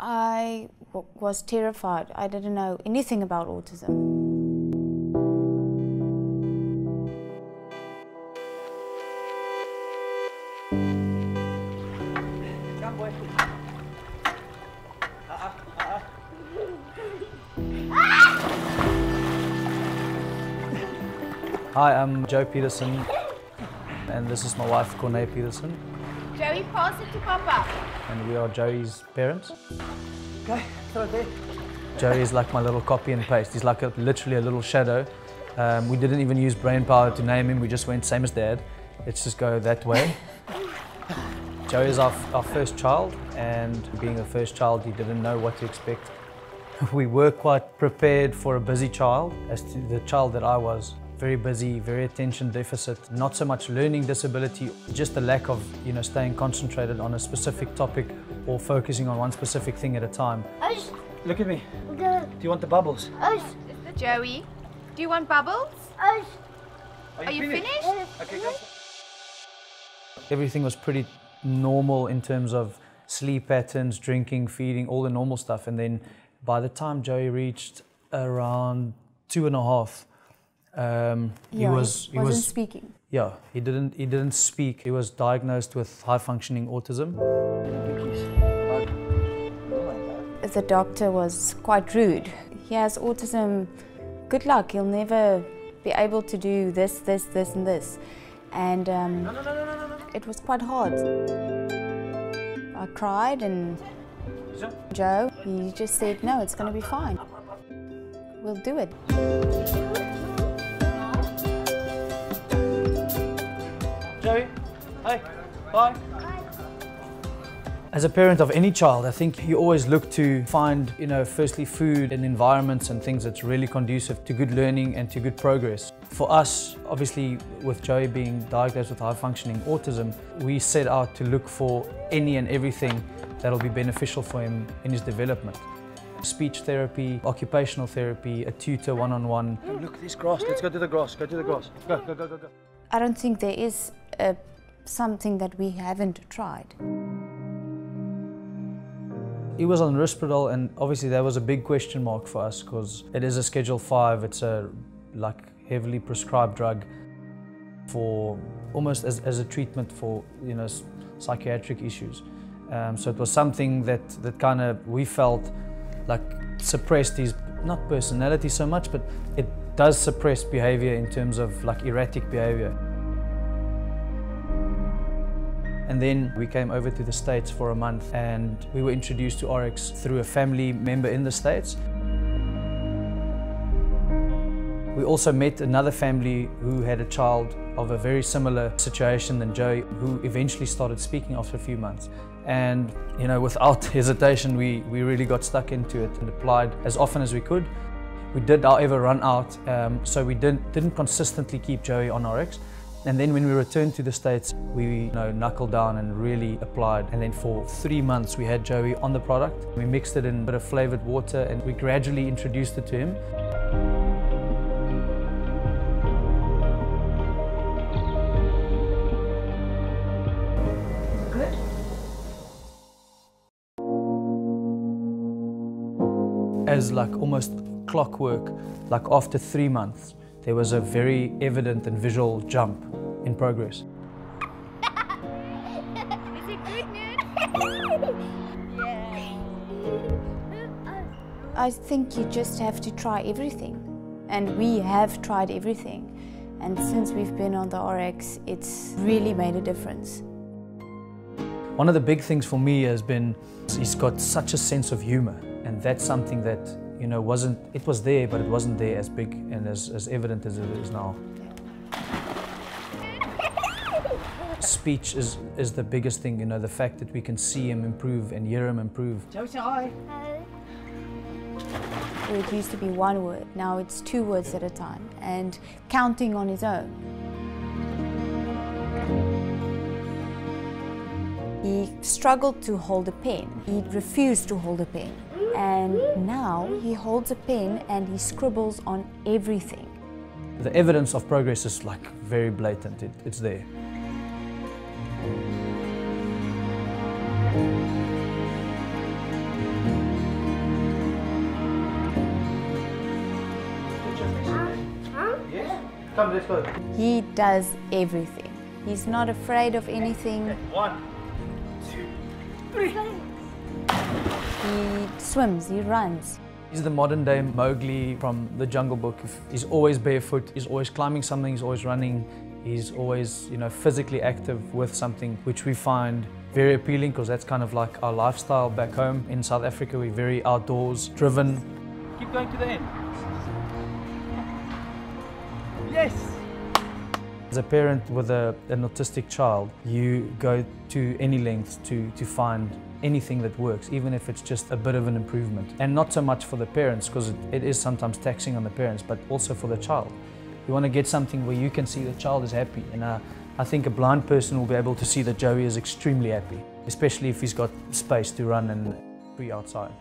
I was terrified. I didn't know anything about autism. Come, boy. Hi, I'm Joe Peterson, and this is my wife, Corne Peterson. Joey, pass it to Papa. And we are Joey's parents. Okay, throw it there. Joey is like my little copy and paste. He's like literally a little shadow. We didn't even use brain power to name him. We just went same as Dad. Let's just go that way. Joey is our first child, and being the first child, he didn't know what to expect. We were quite prepared for a busy child, as to the child that I was. Very busy, very attention deficit, not so much learning disability, just the lack of, staying concentrated on a specific topic or focusing on one specific thing at a time. Look at me. Do you want the bubbles? Joey, do you want bubbles? Are you finished? Okay, go. Everything was pretty normal in terms of sleep patterns, drinking, feeding, all the normal stuff. And then by the time Joey reached around 2.5, he wasn't speaking. Yeah, he didn't speak. He was diagnosed with high-functioning autism. The doctor was quite rude. He has autism. Good luck. He'll never be able to do this, this, this, and this. And it was quite hard. I cried, and Joe, he just said, "No, it's going to be fine. We'll do it." Joey, hi, bye. As a parent of any child, I think you always look to find, firstly food and environments and things that's really conducive to good learning and to good progress. For us, obviously, with Joey being diagnosed with high-functioning autism, we set out to look for any and everything that'll be beneficial for him in his development. Speech therapy, occupational therapy, a tutor one-on-one. Oh, look, there's grass. Let's go to the grass. Go to the grass. Go, go, go, go, go. I don't think there is something that we haven't tried. He was on Risperdal, and obviously that was a big question mark for us because it is a Schedule 5. It's a heavily prescribed drug for almost as a treatment for psychiatric issues. So it was something that kind of we felt like suppressed his, not personality so much, but it does suppress behavior in terms of erratic behavior. And then we came over to the States for a month, and we were introduced to AuRX through a family member in the States. We also met another family who had a child of a very similar situation than Joey, who eventually started speaking after a few months. And without hesitation, we really got stuck into it and applied as often as we could. We did, however, run out, so we didn't consistently keep Joey on AuRX. And then when we returned to the States, we knuckled down and really applied. And then for 3 months, we had Joey on the product. We mixed it in a bit of flavored water, and we gradually introduced it to him. Good. As almost clockwork, after 3 months, there was a very evident and visual jump in progress. Is it good news? Yeah. I think you just have to try everything. And we have tried everything. And since we've been on the AuRX, it's really made a difference. One of the big things for me has been he's got such a sense of humor, and that's something that it was there, but it wasn't there as big and as evident as it is now. Speech is the biggest thing, the fact that we can see him improve and hear him improve. Joe, say hi. It used to be one word, now it's 2 words at a time, and counting on his own. He struggled to hold a pen. He refused to hold a pen. And now he holds a pen and he scribbles on everything. The evidence of progress is very blatant. It's there. Come, let's go. He does everything. He's not afraid of anything. 1, 2, 3. He swims, he runs. He's the modern day Mowgli from the Jungle Book. He's always barefoot, he's always climbing something, he's always running, he's always, physically active with something, which we find very appealing because that's kind of like our lifestyle back home in South Africa. We're very outdoors driven. Keep going to the end. Yes! As a parent with an autistic child, you go to any lengths to find anything that works, even if it's just a bit of an improvement. And not so much for the parents, because it is sometimes taxing on the parents, but also for the child. You want to get something where you can see the child is happy. And I think a blind person will be able to see that Joey is extremely happy, especially if he's got space to run and free outside.